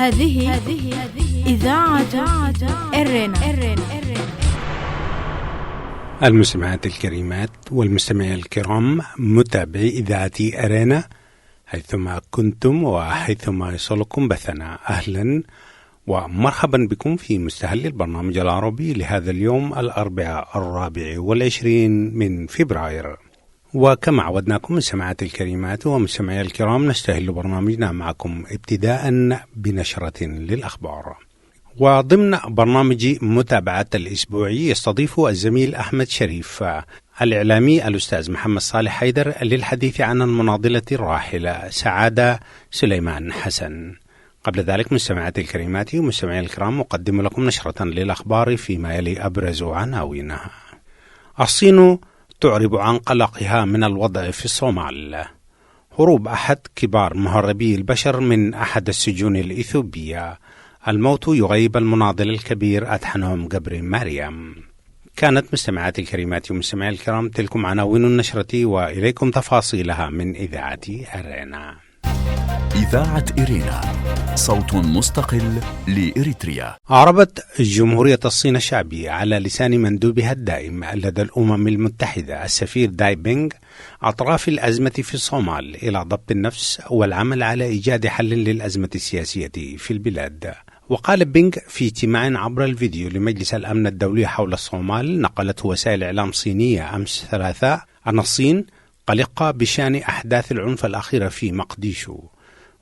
هذه إذاعة إرنا. المستمعات الكريمات والمستمعين الكرام، متابعي إذاعة أرينا حيثما كنتم وحيثما يصلكم بثنا، أهلا ومرحبا بكم في مستهل البرنامج العربي لهذا اليوم الأربعاء 24 من فبراير. وكما عودناكم مستمعات الكريمات ومستمعي الكرام، نستهل برنامجنا معكم ابتداء بنشرة للأخبار. وضمن برنامج متابعة الأسبوعي يستضيف الزميل أحمد شريف الإعلامي الأستاذ محمد صالح حيدر للحديث عن المناضلة الراحلة سعادة سليمان حسن. قبل ذلك مستمعات الكريمات ومستمعي الكرام، أقدم لكم نشرة للأخبار فيما يلي أبرز عناوينها. الصين تعرب عن قلقها من الوضع في الصومال. هروب أحد كبار مهربي البشر من أحد السجون الإثيوبية. الموت يغيب المناضل الكبير أدحنهم جبر مريم. كانت مستمعات الكريمات ومستمعي الكرام تلكم عناوين النشرة، وإليكم تفاصيلها من إذاعة أرينا. إذاعة إرينا، صوت مستقل لإريتريا. أعربت جمهورية الصين الشعبية على لسان مندوبها الدائم لدى الأمم المتحدة السفير داي بينغ أطراف الأزمة في الصومال إلى ضبط النفس والعمل على إيجاد حل للأزمة السياسية في البلاد. وقال بينغ في اجتماع عبر الفيديو لمجلس الأمن الدولي حول الصومال، نقلته وسائل إعلام صينية أمس ثلاثاء، أن الصين قلقة بشأن أحداث العنف الأخيرة في مقديشو.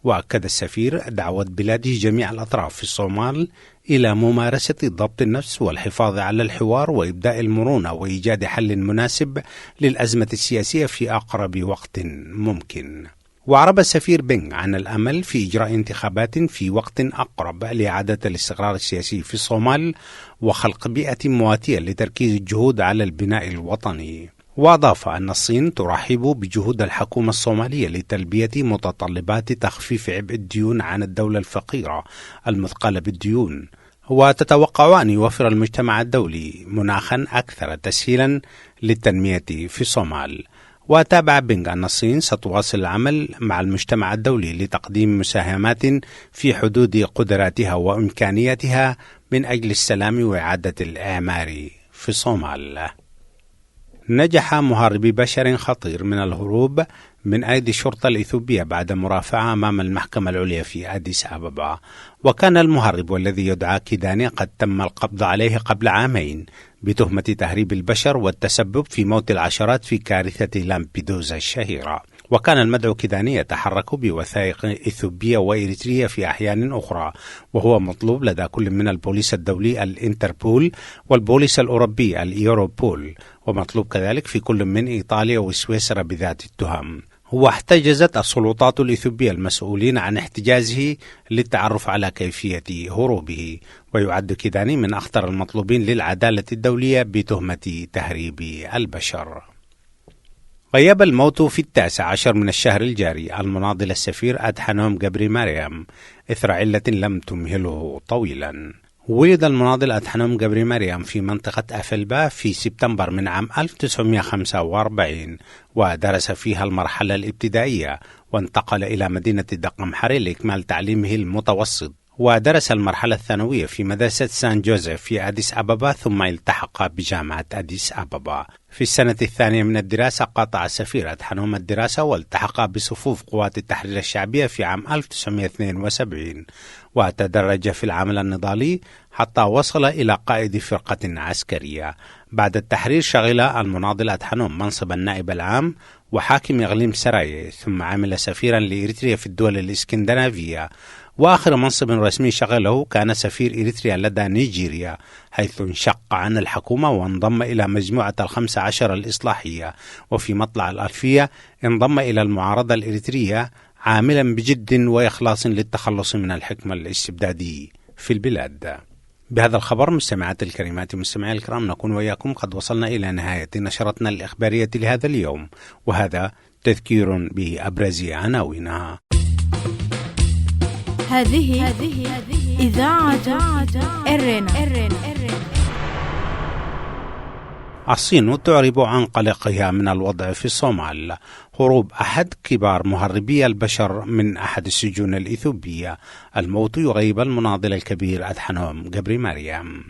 وأكد السفير دعوة بلاده جميع الأطراف في الصومال إلى ممارسة ضبط النفس والحفاظ على الحوار وإبداء المرونة وإيجاد حل مناسب للأزمة السياسية في أقرب وقت ممكن. وعرب السفير بينغ عن الأمل في إجراء انتخابات في وقت أقرب لإعادة الاستقرار السياسي في الصومال وخلق بيئة مواتية لتركيز الجهود على البناء الوطني. وأضاف أن الصين ترحب بجهود الحكومة الصومالية لتلبية متطلبات تخفيف عبء الديون عن الدولة الفقيرة المثقلة بالديون، وتتوقع أن يوفر المجتمع الدولي مناخا أكثر تسهيلا للتنمية في الصومال. وتابع بينغ أن الصين ستواصل العمل مع المجتمع الدولي لتقديم مساهمات في حدود قدراتها وإمكانياتها من أجل السلام وإعادة الإعمار في الصومال. نجح مهربي بشر خطير من الهروب من أيدي الشرطة الإثيوبية بعد مرافعة أمام المحكمة العليا في أديس أبابا. وكان المهرب والذي يدعى كيداني قد تم القبض عليه قبل عامين بتهمة تهريب البشر والتسبب في موت العشرات في كارثة لامبيدوزا الشهيرة. وكان المدعو كيداني يتحرك بوثائق إثيوبية وإريتريا في أحيان أخرى، وهو مطلوب لدى كل من البوليس الدولي الإنتربول والبوليس الأوروبي الإيوروبول، ومطلوب كذلك في كل من إيطاليا وسويسرا بذات التهم. واحتجزت السلطات الإثيوبية المسؤولين عن احتجازه للتعرف على كيفية هروبه. ويعد كيداني من أخطر المطلوبين للعدالة الدولية بتهمة تهريب البشر. غيب الموت في 19 من الشهر الجاري المناضل السفير أدحنهم جبر مريم إثر علة لم تمهله طويلا. ولد المناضل أدحنهم جبر مريم في منطقة أفلبا في سبتمبر من عام 1945، ودرس فيها المرحلة الابتدائية، وانتقل إلى مدينة دقمحري لإكمال تعليمه المتوسط، ودرس المرحلة الثانوية في مدرسة سان جوزيف في أديس أبابا، ثم التحق بجامعة أديس أبابا. في السنة الثانية من الدراسة قاطع السفير أدحنهم الدراسة والتحق بصفوف قوات التحرير الشعبية في عام 1972، وتدرج في العمل النضالي حتى وصل إلى قائد فرقة عسكرية. بعد التحرير شغل المناضل أدحنهم منصب النائب العام وحاكم إقليم سراي، ثم عمل سفيرا لإريتريا في الدول الإسكندنافية. وآخر منصب رسمي شغله كان سفير إريتريا لدى نيجيريا، حيث انشق عن الحكومة وانضم إلى مجموعة 15 الإصلاحية. وفي مطلع الألفية انضم إلى المعارضة الإريترية، عاملا بجد وإخلاص للتخلص من الحكم الاستبدادي في البلاد. بهذا الخبر مستمعات الكريمات ومستمعي الكرام، نكون وإياكم قد وصلنا إلى نهاية نشرتنا الإخبارية لهذا اليوم، وهذا تذكير بأبرز عناوينها. هذه إذاعة إرنا. الصين تعرب عن قلقها من الوضع في الصومال، هروب أحد كبار مهربي البشر من أحد السجون الإثيوبية، الموت يغيب المناضل الكبير أدحنوم جبري مريم.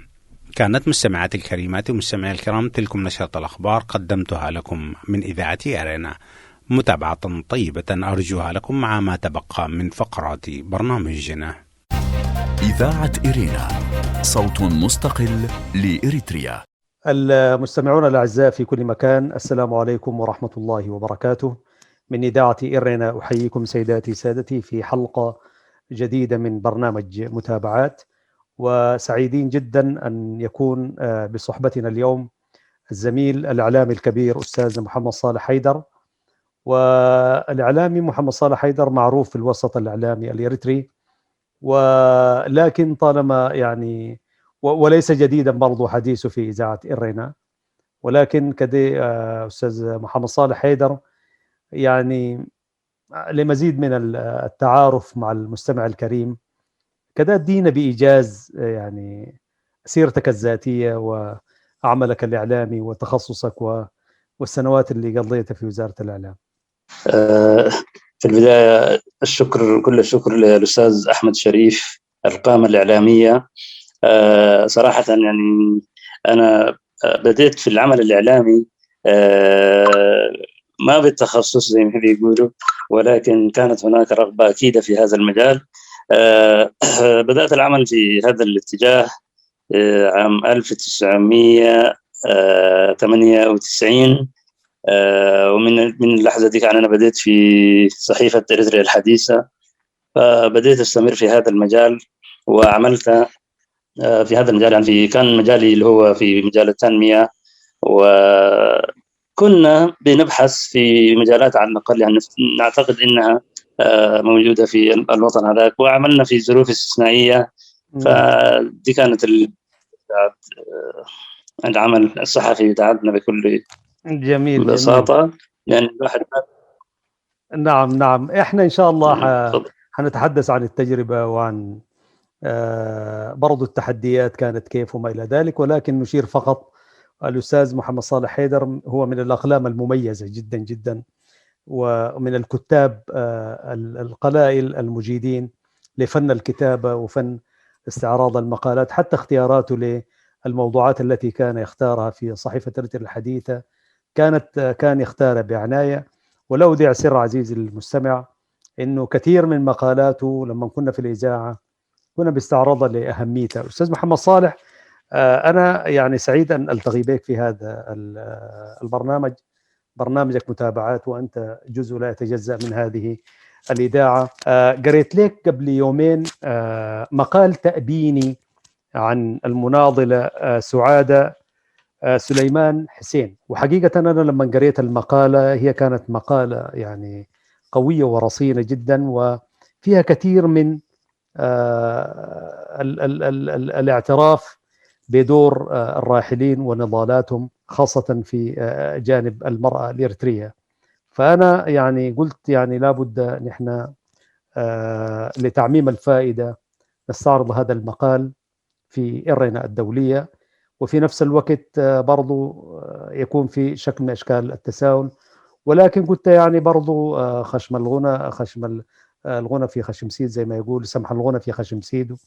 كانت مستمعاتي الكريمات ومستمعي الكرام تلكم نشرة الأخبار قدمتها لكم من إذاعة إرينا. متابعة طيبة أرجوها لكم مع ما تبقى من فقرات برنامجنا. إذاعة إرينا، صوت مستقل لإريتريا. المستمعون الأعزاء في كل مكان، السلام عليكم ورحمة الله وبركاته. من إذاعة إرينا أحييكم سيداتي سادتي في حلقة جديدة من برنامج متابعات، وسعيدين جدا أن يكون بصحبتنا اليوم الزميل الإعلامي الكبير أستاذ محمد صالح حيدر. والإعلامي محمد صالح حيدر معروف في الوسط الإعلامي الإريتري، ولكن طالما يعني وليس جديدا برضو حديثه في إذاعة إرينا، ولكن كده أستاذ محمد صالح حيدر يعني لمزيد من التعارف مع المستمع الكريم كده ادينا بإيجاز يعني سيرتك الذاتية وعملك الإعلامي وتخصصك والسنوات اللي قضيتها في وزارة الإعلام. في البداية كل الشكر للأستاذ أحمد شريف، القامة الإعلامية. صراحة يعني أنا بديت في العمل الإعلامي ما بالتخصص زي ما بيقولوا، ولكن كانت هناك رغبة أكيدة في هذا المجال. بدأت العمل في هذا الاتجاه عام 1998، ومن اللحظة دي كان أنا بديت في صحيفة إريتريا الحديثة، فبديت أستمر في هذا المجال وعملت في هذا المجال. يعني كان مجالي اللي هو في مجال التنمية، وكنا بنبحث في مجالات على الأقل يعني نعتقد إنها موجودة في الوطن هذاك، وعملنا في ظروف استثنائية. فدي كانت العمل الصحفي بتاعتنا بكل جميل بساطة. جميل. يعني الواحد نعم احنا ان شاء الله حنتحدث عن التجربة وعن برضو التحديات كانت كيف وما إلى ذلك، ولكن نشير فقط الأستاذ محمد صالح حيدر هو من الأقلام المميزة جدا جدا، ومن الكتاب القلائل المجيدين لفن الكتابة وفن استعراض المقالات، حتى اختياراته للموضوعات التي كان يختارها في صحيفة إريتريا الحديثة كان يختارها بعناية. ولا أودع سر عزيزي المستمع إنه كثير من مقالاته لما كنا في الإذاعة كنا باستعراضها لأهميتها. أستاذ محمد صالح، أنا يعني سعيد أن ألتقي بك في هذا البرنامج، برنامجك متابعات، وأنت جزء لا يتجزأ من هذه الإذاعة. قريت لك قبل يومين مقال تأبيني عن المناضلة سعادة سليمان حسين، وحقيقة أنا لما قريت المقالة هي كانت مقالة يعني قوية ورصينة جدا، وفيها كثير من الاعتراف بدور الراحلين ونضالاتهم، خاصة في جانب المرأة الإريترية. فأنا يعني قلت يعني لابد نحن لتعميم الفائدة نستعرض هذا المقال في إرينا الدولية، وفي نفس الوقت برضو يكون في شكل من أشكال التساؤل، ولكن قلت يعني برضو خشم الغنى في خشم سيد، زي ما يقول سمح الغنى في خشم سيده،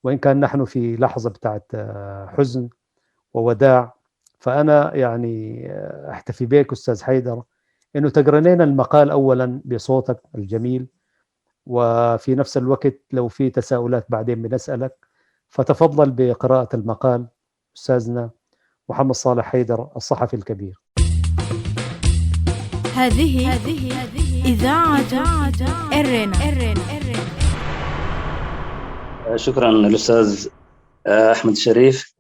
وإن كان نحن في لحظة بتاعت حزن ووداع. فأنا يعني أحتفي بك أستاذ حيدر إنه تقرأ لنا المقال أولا بصوتك الجميل، وفي نفس الوقت لو في تساؤلات بعدين بنسألك، فتفضل بقراءة المقال أستاذنا محمد صالح حيدر الصحفي الكبير. هذه إذاعة إرينا. شكرا الأستاذ أحمد شريف.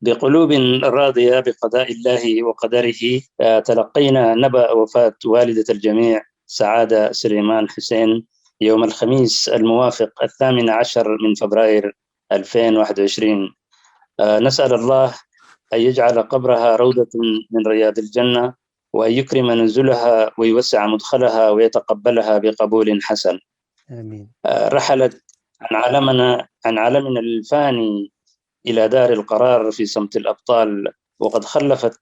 بقلوب راضية بقضاء الله وقدره تلقينا نبأ وفاة والدة الجميع سعادة سليمان حسين يوم الخميس الموافق 18 من فبراير 2021. نسأل الله أن يجعل قبرها روضة من رياض الجنة، وأن يكرم نزلها ويوسع مدخلها ويتقبلها بقبول حسن. آمين. رحلت عن عالمنا الفاني إلى دار القرار في صمت الأبطال، وقد خلفت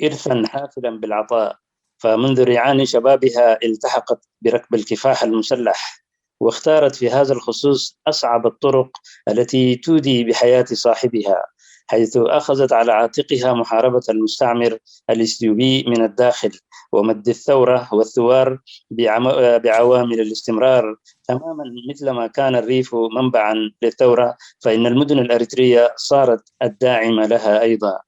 إرثا حافلا بالعطاء، فمنذ ريعان شبابها التحقت بركب الكفاح المسلح، واختارت في هذا الخصوص أصعب الطرق التي تودي بحياة صاحبها، حيث أخذت على عاتقها محاربة المستعمر الإثيوبي من الداخل، ومد الثورة والثوار بعوامل الاستمرار. تماما مثلما كان الريف منبعا للثورة، فإن المدن الأريترية صارت الداعمة لها أيضا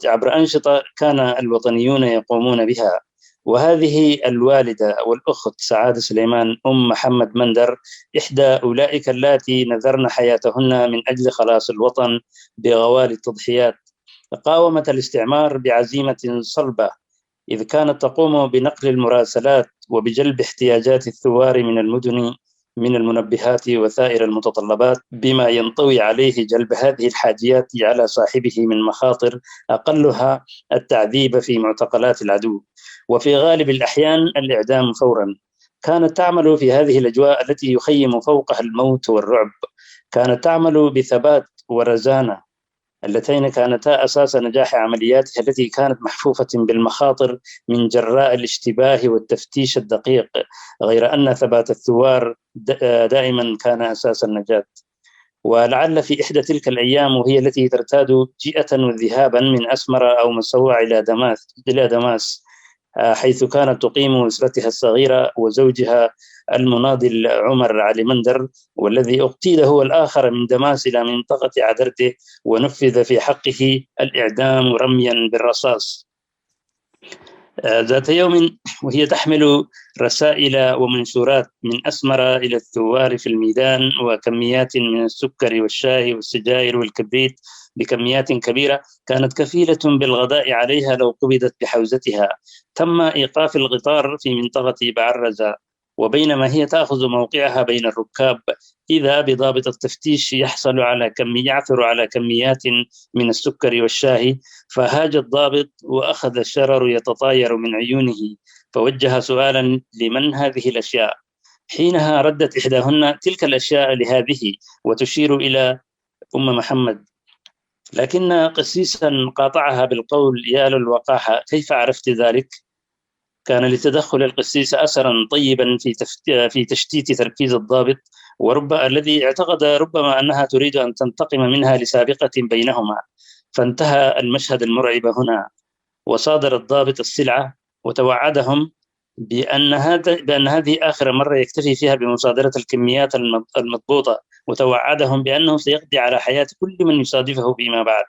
عبر أنشطة كان الوطنيون يقومون بها. وهذه الوالدة والأخت سعادة سليمان أم محمد مندر إحدى أولئك اللاتي نذرن حياتهن من أجل خلاص الوطن بغوالي التضحيات. قاومت الاستعمار بعزيمة صلبة، إذ كانت تقوم بنقل المراسلات وبجلب احتياجات الثوار من المدن من المنبهات وسائر المتطلبات، بما ينطوي عليه جلب هذه الحاجيات على صاحبه من مخاطر أقلها التعذيب في معتقلات العدو، وفي غالب الأحيان الإعدام فورا. كانت تعمل في هذه الأجواء التي يخيم فوقها الموت والرعب، كانت تعمل بثبات ورزانة، اللتين كانتا أساس نجاح عملياتها التي كانت محفوفة بالمخاطر من جراء الاشتباه والتفتيش الدقيق، غير أن ثبات الثوار دائما كان أساس النجاة. ولعل في إحدى تلك الأيام، وهي التي ترتاد جئة وذهابا من أسمر أو مسوع إلى دماس، حيث كانت تقيم أسرتها الصغيرة وزوجها المناضل عمر علي مندر، والذي اغتيل هو الآخر من دماس إلى منطقة عدرته، ونفذ في حقه الإعدام رميا بالرصاص. ذات يوم وهي تحمل رسائل ومنشورات من أسمر إلى الثوار في الميدان، وكميات من السكر والشاي والسجائر والكبريت بكميات كبيرة كانت كفيلة بالغداء عليها لو قبضت بحوزتها، تم إيقاف القطار في منطقة بعرزة، وبينما هي تأخذ موقعها بين الركاب، إذا بضابط التفتيش يعثر على كميات من السكر والشاي، فهاج الضابط وأخذ الشرر يتطاير من عيونه، فوجه سؤالا: لمن هذه الأشياء؟ حينها ردت إحداهن: تلك الأشياء لهذه، وتشير إلى أم محمد. لكن قسيسا قاطعها بالقول: يا للوقاحة، كيف عرفت ذلك؟ كان لتدخل القسيس أثرا طيبا في تشتيت تركيز الضابط، الذي اعتقد ربما أنها تريد أن تنتقم منها لسابقة بينهما. فانتهى المشهد المرعب هنا، وصادر الضابط السلعة وتوعدهم بأن هذه آخر مرة يكتفي فيها بمصادرة الكميات المضبوطة، وتوعدهم بأنه سيقضي على حياة كل من يصادفه فيما بعد.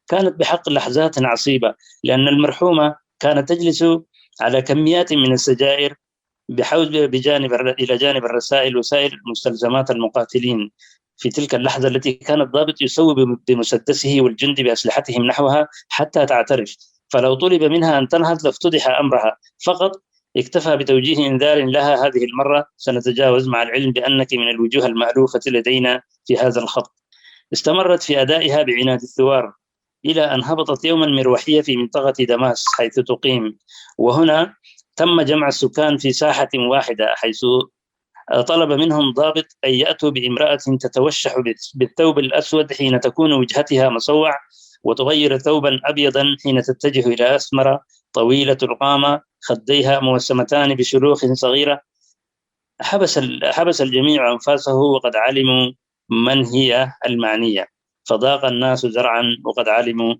كانت بحق لحظات عصيبة، لأن المرحومة كانت تجلس على كميات من السجائر إلى جانب الرسائل وسائر مستلزمات المقاتلين. في تلك اللحظة التي كان الضابط يسوي بمسدسه والجند بأسلحتهم نحوها حتى تعترف، فلو طلب منها أن تنهض لافتضح أمرها، فقط اكتفى بتوجيه إنذار لها: هذه المرة سنتجاوز، مع العلم بأنك من الوجوه المألوفة لدينا في هذا الخط. استمرت في أدائها بعناد الثوار إلى أن هبطت يوما مروحية في منطقة دماس حيث تقيم، وهنا تم جمع السكان في ساحة واحدة، حيث طلب منهم ضابط أن يأتوا بامرأة تتوشح بالثوب الأسود حين تكون وجهتها مسوع، وتغير ثوبا أبيضا حين تتجه إلى أسمرة طويلة القامة، خديها موسمتان بشروخ صغيرة. حبس الجميع أنفاسه وقد علموا من هي المعنية، فضاق الناس ذرعا وقد علموا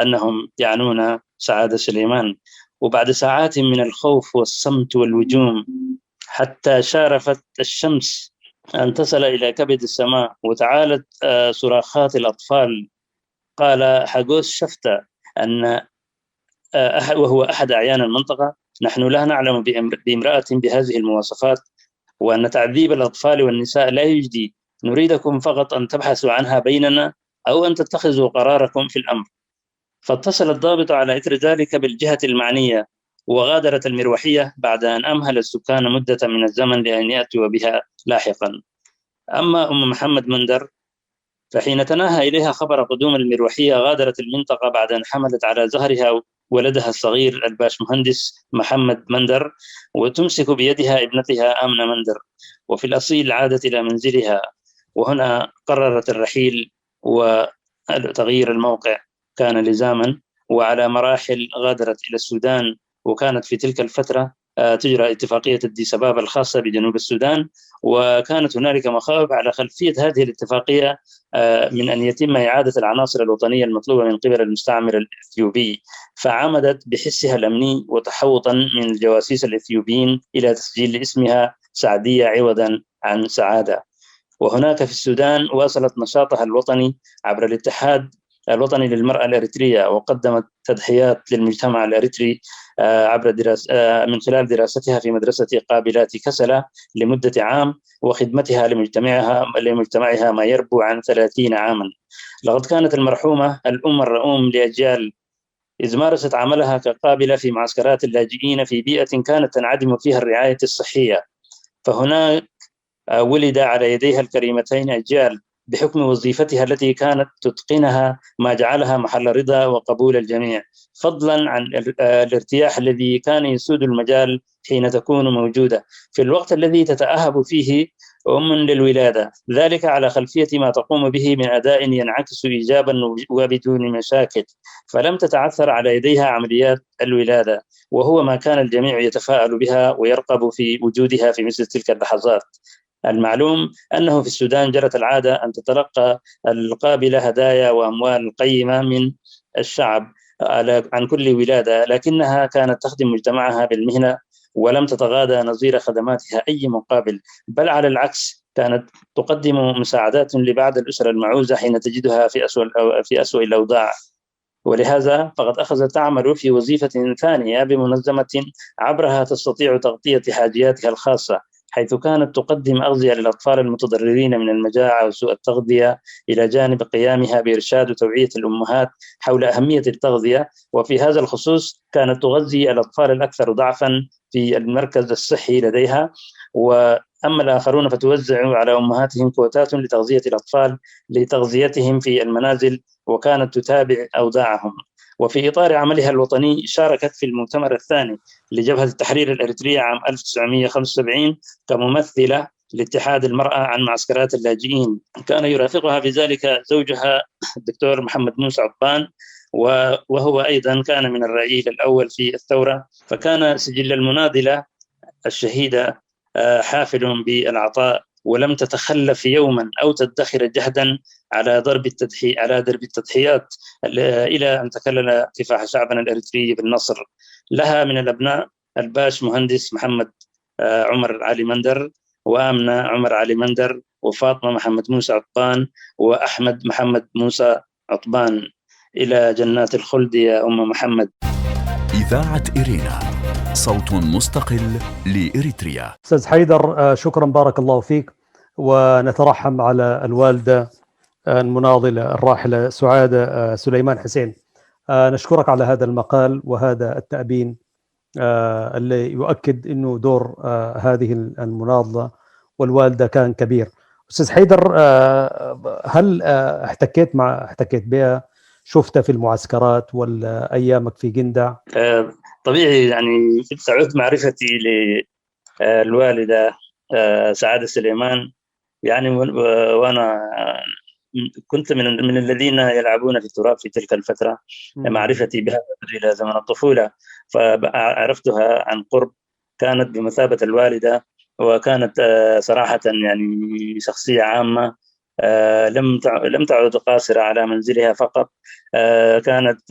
أنهم يعنون سعادة سليمان. وبعد ساعات من الخوف والصمت والوجوم، حتى شارفت الشمس أن تصل إلى كبد السماء، وتعالت صراخات الأطفال، قال حاجوس شفتا وهو أحد أعيان المنطقة: نحن لا نعلم بامرأة بهذه المواصفات، وأن تعذيب الأطفال والنساء لا يجدي، نريدكم فقط أن تبحثوا عنها بيننا أو أن تتخذوا قراركم في الأمر. فاتصل الضابط على إثر ذلك بالجهة المعنية، وغادرت المروحية بعد أن أمهل السكان مدة من الزمن لأن يأتوا بها لاحقا. أما أم محمد مندر فحين تناهى إليها خبر قدوم المروحية، غادرت المنطقة بعد أن حملت على ظهرها ولدها الصغير الباشمهندس محمد مندر، وتمسك بيدها ابنتها آمنة مندر، وفي الأصيل عادت إلى منزلها. وهنا قررت الرحيل وتغيير الموقع كان لزاما، وعلى مراحل غادرت إلى السودان، وكانت في تلك الفترة تجرى اتفاقية أديس أبابا الخاصة بجنوب السودان، وكانت هنالك مخاوف على خلفية هذه الاتفاقية من أن يتم إعادة العناصر الوطنية المطلوبة من قبل المستعمر الإثيوبي، فعمدت بحسها الأمني وتحوطا من الجواسيس الإثيوبيين إلى تسجيل اسمها سعدية عوضا عن سعادة. وهناك في السودان واصلت نشاطها الوطني عبر الاتحاد الوطني للمرأة الأريترية، وقدمت تضحيات للمجتمع الأريتري عبر من خلال دراستها في مدرسة قابلات كسلة لمدة عام، وخدمتها لمجتمعها ما يربو عن 30 عاما. لقد كانت المرحومة الأم الرؤوم لأجيال، إذ مارست عملها كقابلة في معسكرات اللاجئين في بيئة كانت تنعدم فيها الرعاية الصحية، فهناك ولد على يديها الكريمتين أجيال بحكم وظيفتها التي كانت تتقنها، ما جعلها محل رضا وقبول الجميع، فضلا عن الارتياح الذي كان يسود المجال حين تكون موجودة في الوقت الذي تتأهب فيه أم للولادة، ذلك على خلفية ما تقوم به من أداء ينعكس إيجابا وبدون مشاكل، فلم تتعثر على يديها عمليات الولادة، وهو ما كان الجميع يتفاءل بها ويرقب في وجودها في مثل تلك اللحظات. المعلوم أنه في السودان جرت العادة أن تتلقى القابلة هدايا وأموال قيمة من الشعب عن كل ولادة، لكنها كانت تخدم مجتمعها بالمهنة ولم تتغاضى نظير خدماتها أي مقابل، بل على العكس كانت تقدم مساعدات لبعض الأسر المعوزة حين تجدها في أسوأ الأوضاع. ولهذا فقد أخذت تعمل في وظيفة ثانية بمنظمة عبرها تستطيع تغطية حاجياتها الخاصة، حيث كانت تقدم أغذية للأطفال المتضررين من المجاعة وسوء التغذية، إلى جانب قيامها بإرشاد وتوعية الأمهات حول أهمية التغذية، وفي هذا الخصوص كانت تغذي الأطفال الأكثر ضعفا في المركز الصحي لديها، وأما الآخرون فتوزع على أمهاتهم كوتات لتغذية الأطفال لتغذيتهم في المنازل، وكانت تتابع أوضاعهم. وفي إطار عملها الوطني شاركت في المؤتمر الثاني لجبهة التحرير الأريترية عام 1975 كممثلة لاتحاد المرأة عن معسكرات اللاجئين. كان يرافقها في ذلك زوجها الدكتور محمد موسى عطبان، وهو أيضا كان من الرعيل الأول في الثورة، فكان سجل المناضلة الشهيدة حافل بالعطاء، ولم تتخلف يوما أو تدخر جهدا على درب التضحيات إلى أن تكلل كفاح شعبنا الأريتري بالنصر. لها من الأبناء الباش مهندس محمد عمر علي مندر، وآمنة عمر علي مندر، وفاطمة محمد موسى عطبان، وأحمد محمد موسى عطبان. إلى جنات الخلد يا أم محمد. إذاعة إرينا، صوت مستقل لإريتريا. أستاذ حيدر، شكرا، بارك الله فيك، ونترحم على الوالدة المناضلة الراحلة سعادة سليمان حسين. نشكرك على هذا المقال وهذا التأبين اللي يؤكد أنه دور هذه المناضلة والوالدة كان كبير. أستاذ حيدر، هل احتكيت بها، شفتها في المعسكرات ولا أيامك في جندع؟ طبيعي، يعني تعود معرفتي للوالدة سعادة سليمان، يعني وأنا كنت من الذين يلعبون في التراب في تلك الفترة. معرفتي بها إلى زمن الطفولة، فعرفتها عن قرب. كانت بمثابة الوالدة، وكانت صراحة يعني شخصية عامة، لم تعد قاصرة على منزلها فقط، كانت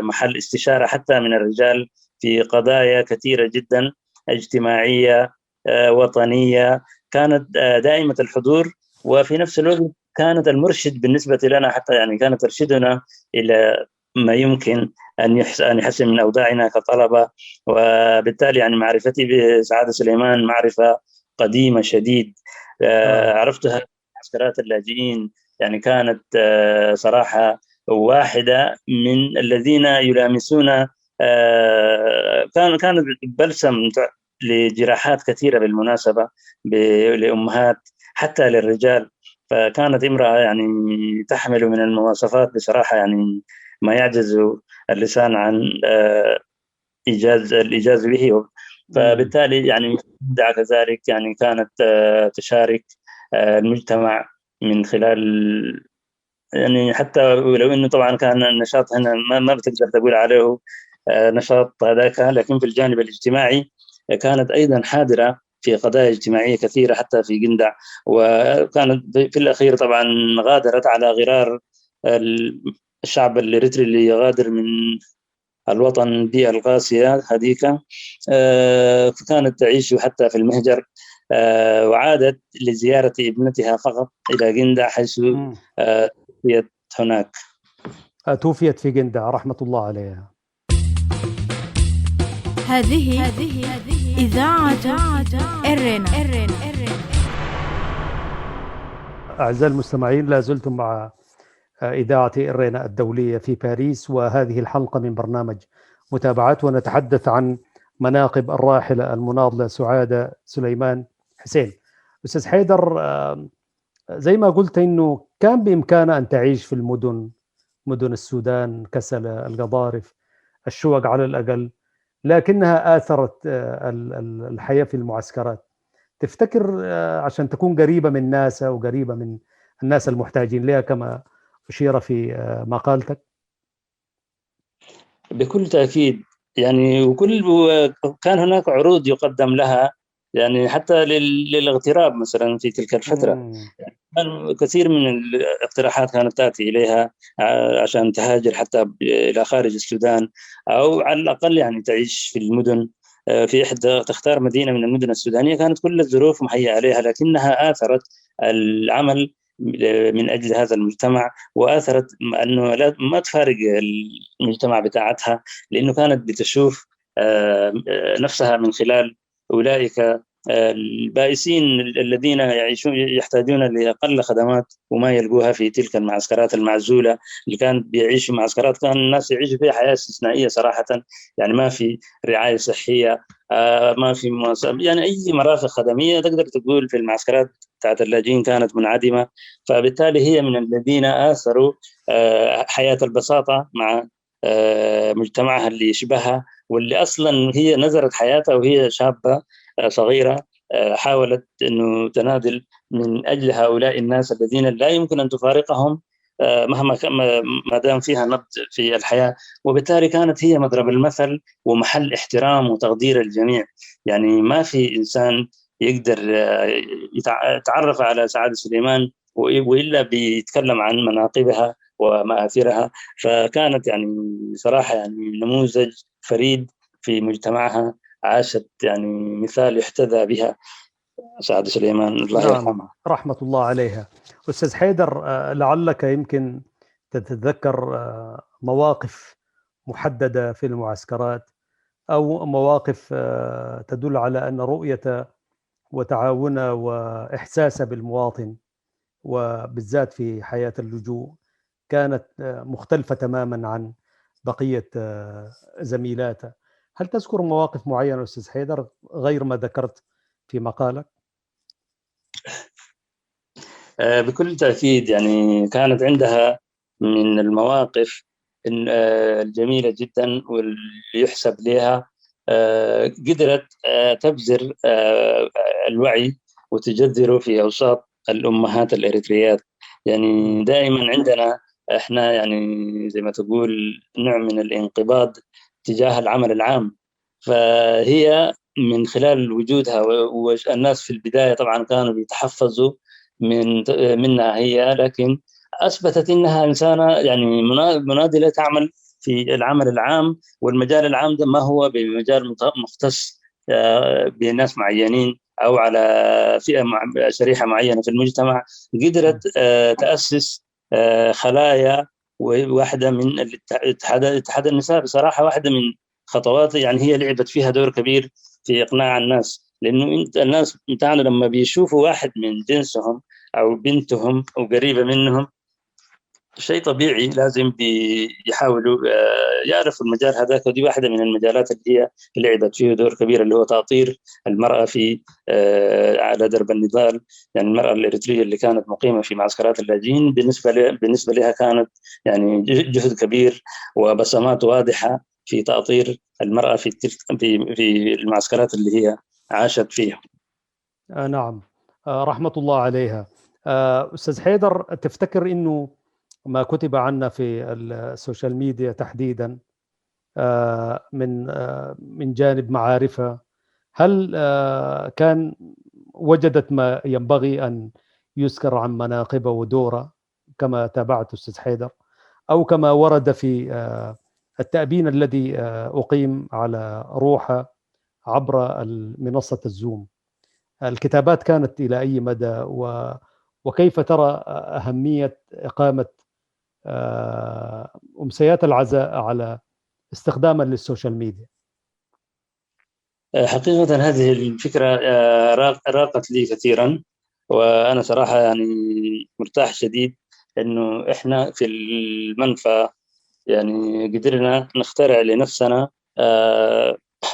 محل استشارة حتى من الرجال في قضايا كثيرة جدا اجتماعية وطنية. كانت دائمة الحضور، وفي نفس الوقت كانت المرشد بالنسبة لنا، حتى يعني كانت ترشدنا إلى ما يمكن أن يحسن من أوضاعنا كطلبة. وبالتالي يعني معرفتي بسعادة سليمان معرفة قديمة شديد. عرفتها في معسكرات اللاجئين، يعني كانت صراحة واحدة من الذين يلامسون، كانت بلسم لجراحات كثيرة بالمناسبة لأمهات حتى للرجال. فكانت امرأة يعني تحمل من المواصفات بصراحة يعني ما يعجز اللسان عن الإيجاز به. فبالتالي يعني دعا كذلك، يعني كانت تشارك المجتمع من خلال يعني حتى ولو انه طبعا كان النشاط هنا ما بتقدر تقول عليه نشاط هذاك، لكن في الجانب الاجتماعي كانت ايضا حاضره في قضايا اجتماعيه كثيره حتى في جندع. وكانت في الاخير طبعا غادرت على غرار الشعب الاريتري اللي يغادر من الوطن بيئة القاسية هذيك. فكانت تعيش حتى في المهجر، وعادت لزيارة ابنتها فقط إلى جندع حيث توفيت هناك. توفيت في جندع رحمة الله عليها. هذه إذاعة إرينا. أعزائي المستمعين، لا زلتم مع إذاعة إرينا الدولية في باريس، وهذه الحلقة من برنامج متابعات، ونتحدث عن مناقب الراحلة المناضلة سعادة سليمان حسين. أستاذ حيدر، زي ما قلت إنه كان بإمكانها أن تعيش في مدن السودان، كسلة، القضارف، الشوق على الأقل، لكنها آثرت الحياة في المعسكرات. تفتكر عشان تكون قريبة من ناسها وقريبة من الناس المحتاجين لها كما أشير في مقالتك؟ بكل تأكيد، يعني كان هناك عروض يقدم لها، يعني حتى للاغتراب مثلا في تلك الفترة. كان كثير من الاقتراحات كانت تأتي إليها عشان تهاجر حتى إلى خارج السودان، أو على الأقل يعني تعيش في المدن، في إحدى تختار مدينة من المدن السودانية. كانت كل الظروف مهيئة عليها، لكنها آثرت العمل من أجل هذا المجتمع، وآثرت أنه ما تفارق المجتمع بتاعتها، لأنه كانت بتشوف نفسها من خلال أولئك البائسين الذين يحتاجون لأقل خدمات وما يلقوها في تلك المعسكرات المعزولة اللي كانت بيعيشوا معسكرات. كان الناس يعيشوا فيها حياة استثنائية صراحة، يعني ما في رعاية صحية، ما في يعني أي مرافق خدمية تقدر تقول في المعسكرات بتاعت اللاجئين كانت منعدمة. فبالتالي هي من الذين آثروا حياة البساطة مع مجتمعها اللي يشبهها، واللي أصلا هي نزرت حياتها وهي شابة صغيرة، حاولت أنه تنادل من أجل هؤلاء الناس الذين لا يمكن أن تفارقهم مهما ما دام فيها نبض في الحياة. وبالتالي كانت هي مضرب المثل ومحل احترام وتقدير الجميع. يعني ما في إنسان يقدر يتعرف على سعادة سليمان وإلا بيتكلم عن مناقبها ومآثرها. فكانت يعني صراحة يعني نموذج فريد في مجتمعها، عاشت يعني مثال يحتذى بها سعادة سليمان الله يرحمها. رحمة الله عليها. أستاذ حيدر، لعلك يمكن تتذكر مواقف محددة في المعسكرات، أو مواقف تدل على أن رؤية وتعاونه وإحساسه بالمواطن، وبالذات في حياة اللجوء، كانت مختلفة تماما عن بقية زميلاته. هل تذكر مواقف معينة أستاذ حيدر غير ما ذكرت في مقالك؟ بكل تأكيد، يعني كانت عندها من المواقف الجميلة جدا واللي يحسب لها. قدرت تبذر الوعي وتجذره في أوساط الأمهات الإريتريات. يعني دائما عندنا احنا يعني زي ما تقول نوع من الانقباض تجاه العمل العام. فهي من خلال وجودها، والناس في البداية طبعا كانوا بيتحفظوا منها هي، لكن أثبتت أنها إنسانة يعني مناضلة تعمل في العمل العام. والمجال العام ده ما هو بمجال مختص بناس معينين أو على فئة شريحة معينة في المجتمع. قدرت تأسس خلايا، وواحدة من اتحاد النساء بصراحة واحدة من خطوات يعني هي لعبت فيها دور كبير في إقناع الناس. لأنه الناس بتاعنا لما بيشوفوا واحد من جنسهم أو بنتهم أو قريبة منهم، شيء طبيعي لازم بيحاولوا يعرفوا المجال هذاك. ودي واحدة من المجالات اللي هي لعبت فيه دور كبير، اللي هو تأطير المرأة في على درب النضال. يعني المرأة الإريترية اللي كانت مقيمة في معسكرات اللاجئين بالنسبة لها كانت يعني جهد كبير وبصمات واضحة في تأطير المرأة في المعسكرات اللي هي عاشت فيها. نعم، رحمة الله عليها. أستاذ حيدر، تفتكر إنه ما كتب عنا في السوشيال ميديا تحديدا من جانب معارفها، هل كان وجدت ما ينبغي أن يذكر عن مناقبه ودوره كما تابعت أستاذ حيدر، أو كما ورد في التأبين الذي أقيم على روحه عبر منصة الزوم؟ الكتابات كانت إلى أي مدى، وكيف ترى أهمية إقامة أمسيات العزاء على استخداما للسوشيال ميديا؟ حقيقة هذه الفكرة راقت لي كثيرا، وأنا صراحة يعني مرتاح شديد إنه إحنا في المنفى يعني قدرنا نخترع لنفسنا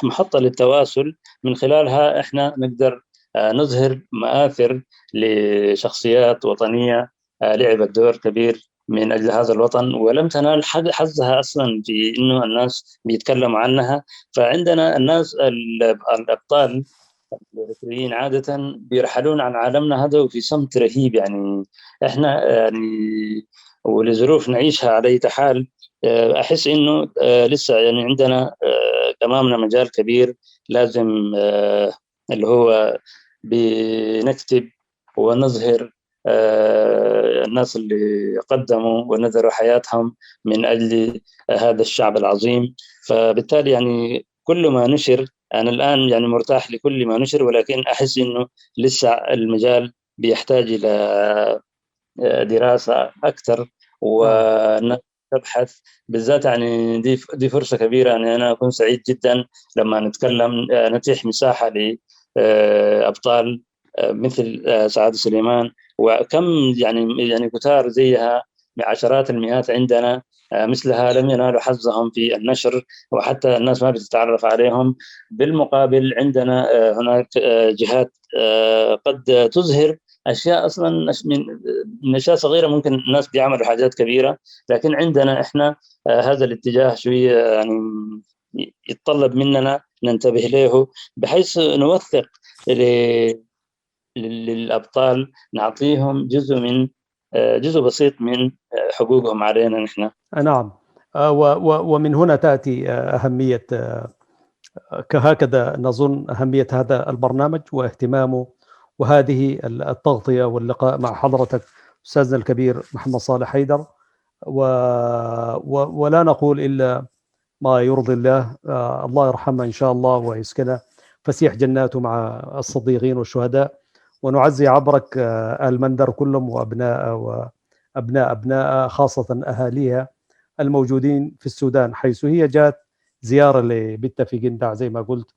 محطة للتواصل من خلالها إحنا نقدر نظهر مآثر لشخصيات وطنية لعبت دور كبير من أجل هذا الوطن، ولم تنال حظها أصلا في إنه الناس بيتكلموا عنها. فعندنا الناس الأبطال الإريتريين عادة بيرحلون عن عالمنا هذا وفي صمت رهيب. يعني إحنا يعني ولظروف نعيشها على أي حال أحس إنه لسه يعني عندنا أمامنا مجال كبير لازم اللي هو بنكتب ونظهر الناس اللي قدموا ونذروا حياتهم من أجل هذا الشعب العظيم. فبالتالي يعني كل ما نشر، أنا الآن يعني مرتاح لكل ما نشر، ولكن أحس إنه لسه المجال بيحتاج إلى دراسة أكثر ونبحث بالذات. يعني دي فرصة كبيرة، يعني أنا أكون سعيد جدا لما نتكلم نتيح مساحة لأبطال مثل سعادة سليمان، وكم يعني كتار زيها بعشرات المئات عندنا مثلها لم ينالوا حظهم في النشر، وحتى الناس ما بتتعرف عليهم. بالمقابل عندنا هناك جهات قد تظهر أشياء أصلا من أشياء صغيرة ممكن الناس بيعملوا حاجات كبيرة، لكن عندنا إحنا هذا الاتجاه شوية يعني يتطلب مننا ننتبه له، بحيث نوثق للأبطال، نعطيهم جزء بسيط من حقوقهم علينا نحن. نعم، ومن هنا تأتي أهمية، كهكذا نظن أهمية هذا البرنامج واهتمامه، وهذه التغطية واللقاء مع حضرتك أستاذنا الكبير محمد صالح حيدر. ولا نقول إلا ما يرضي الله. الله يرحمه إن شاء الله ويسكنه فسيح جناته مع الصديقين والشهداء، ونعزي عبرك المندر كلهم وأبناء خاصة أهاليها الموجودين في السودان، حيث هي جات زيارة لبتة في قندع زي ما قلت،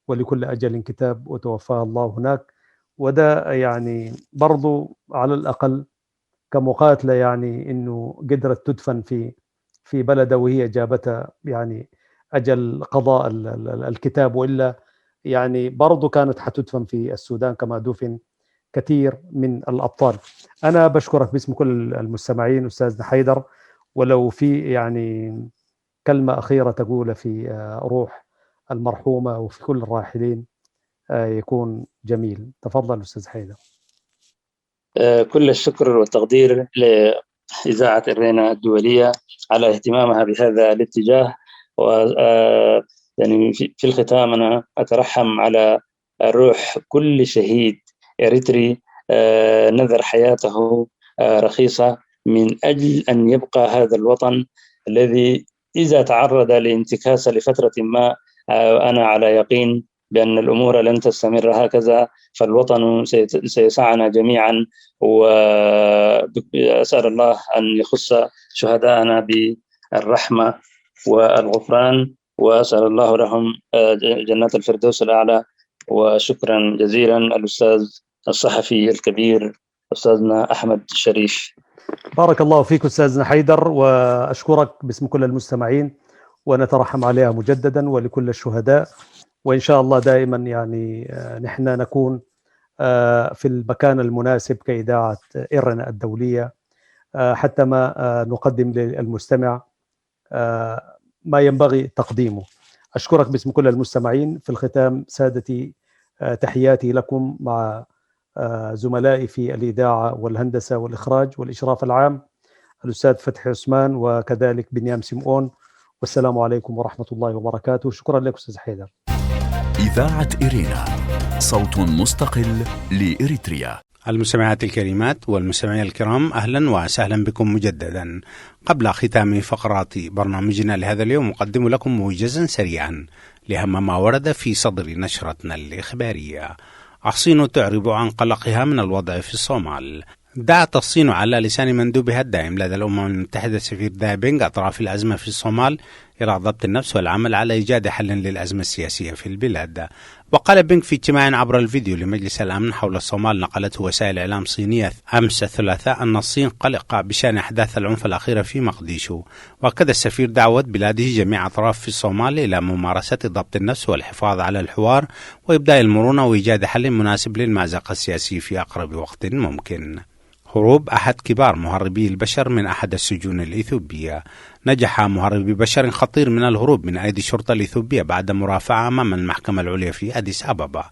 ولكل أجل كتاب، وتوفاها الله هناك. وده يعني برضو على الأقل كمقاتلة، يعني إنه قدرت تدفن في بلدها وهي جابتها يعني أجل قضاء الكتاب، وإلا يعني برضو كانت حتدفن في السودان كما دفن كثير من الأبطال. أنا بشكرك باسم كل المستمعين أستاذنا حيدر، ولو في يعني كلمة أخيرة تقول في روح المرحومة وفي كل الراحلين يكون جميل. تفضل أستاذ حيدر. كل الشكر والتقدير لإذاعة إرينا الدولية على اهتمامها بهذا الاتجاه. و يعني في الختام أنا أترحم على روح كل شهيد إريتري نذر حياته رخيصة من أجل أن يبقى هذا الوطن الذي إذا تعرض لانتكاسة لفترة ما، أنا على يقين بأن الأمور لن تستمر هكذا، فالوطن سيسعنا جميعا. وأسأل الله أن يخص شهداءنا بالرحمة والغفران، وأسأل الله لهم جنات الفردوس الأعلى. وشكرا جزيلا الأستاذ الصحفي الكبير أستاذنا أحمد الشريف. بارك الله فيك أستاذنا حيدر، وأشكرك باسم كل المستمعين، ونترحم عليها مجددا ولكل الشهداء. وإن شاء الله دائما يعني نحن نكون في المكان المناسب كإذاعة إرنا الدولية، حتى ما نقدم للمستمع ما ينبغي تقديمه. أشكرك باسم كل المستمعين. في الختام سادتي، تحياتي لكم مع زملائي في الإذاعة والهندسة والإخراج والإشراف العام، الأستاذ فتحي عثمان وكذلك بنيام سمعون. والسلام عليكم ورحمة الله وبركاته. شكرا لك أستاذ حيدر. إذاعة إرينا، صوت مستقل لإريتريا. المستمعات الكريمات والمستمعين الكرام، أهلا وسهلا بكم مجددا. قبل ختام فقرات برنامجنا لهذا اليوم أقدم لكم موجزا سريعا لأهم ما ورد في صدر نشرتنا الإخبارية. الصين تعرب عن قلقها من الوضع في الصومال. دعت الصين على لسان مندوبها الدائم لدى الأمم المتحدة السفير داي بينغ أطراف الأزمة في الصومال إلى ضبط النفس والعمل على إيجاد حل للأزمة السياسية في البلاد. وقال بينغ في اجتماع عبر الفيديو لمجلس الأمن حول الصومال نقلته وسائل إعلام صينية أمس الثلاثاء أن الصين قلقة بشأن أحداث العنف الأخيرة في مقديشو. وأكد السفير دعوة بلاده جميع أطراف في الصومال إلى ممارسة ضبط النفس والحفاظ على الحوار وإبداء المرونة وإيجاد حل مناسب للمأزق السياسي في أقرب وقت ممكن. هروب أحد كبار مهربي البشر من أحد السجون الإثيوبية. نجح مهربي بشر خطير من الهروب من أيدي الشرطة الإثيوبية بعد مرافعة أمام المحكمة العليا في أديس أبابا.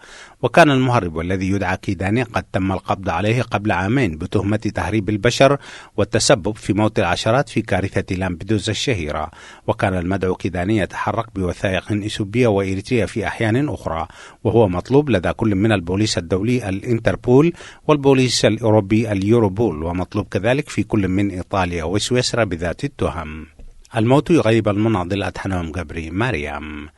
وكان المهرب والذي يدعى كيداني قد تم القبض عليه قبل عامين بتهمة تهريب البشر والتسبب في موت العشرات في كارثة لامبيدوزا الشهيرة. وكان المدعو كيداني يتحرك بوثائق إثيوبية وإريتريا في أحيان أخرى، وهو مطلوب لدى كل من البوليس الدولي الإنتربول والبوليس الأوروبي اليوروبول، ومطلوب كذلك في كل من إيطاليا وسويسرا بذات التهم. الموت يغيب المناضل أدحنوم جبري مريم.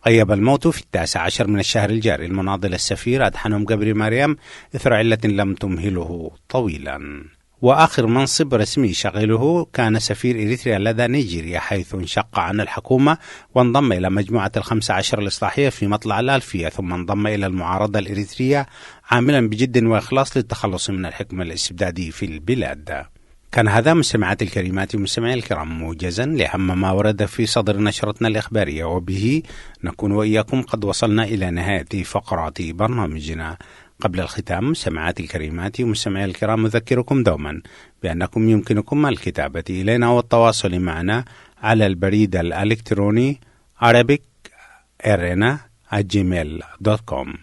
غيب الموت في 19 من الشهر الجاري المناضل السفير أدحنوم جبري مريم إثر علة لم تمهله طويلا. وآخر منصب رسمي شغله كان سفير إريتريا لدى نيجيريا، حيث انشق عن الحكومة وانضم إلى مجموعة 15 الإصلاحية في مطلع الألفية، ثم انضم إلى المعارضة الإريترية عاملا بجد وإخلاص للتخلص من الحكم الاستبدادي في البلاد. كان هذا مستمعات الكريمات ومستمعي الكرام موجزا لأهم ما ورد في صدر نشرتنا الإخبارية، وبه نكون وإياكم قد وصلنا إلى نهاية فقرات برنامجنا. قبل الختام مستمعات الكريمات ومستمعي الكرام أذكركم دوما بأنكم يمكنكم الكتابة إلينا والتواصل معنا على البريد الإلكتروني arabicirena@gmail.com.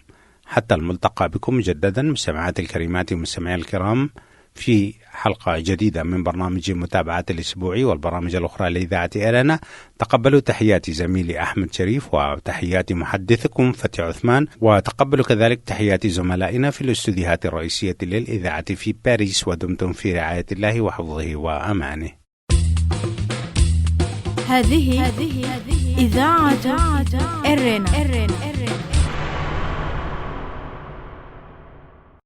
حتى الملتقى بكم مجددا مستمعات الكريمات ومستمعي الكرام في حلقة جديدة من برنامج متابعة الأسبوعي والبرامج الأخرى لإذاعة إيرنا. تقبلوا تحيات زميلي أحمد شريف وتحيات محدثكم فتحي عثمان، وتقبلوا كذلك تحيات زملائنا في الاستوديوهات الرئيسية للإذاعة في باريس، ودمتم في رعاية الله وحفظه وأمانه. هذه إذاعة إيرنا.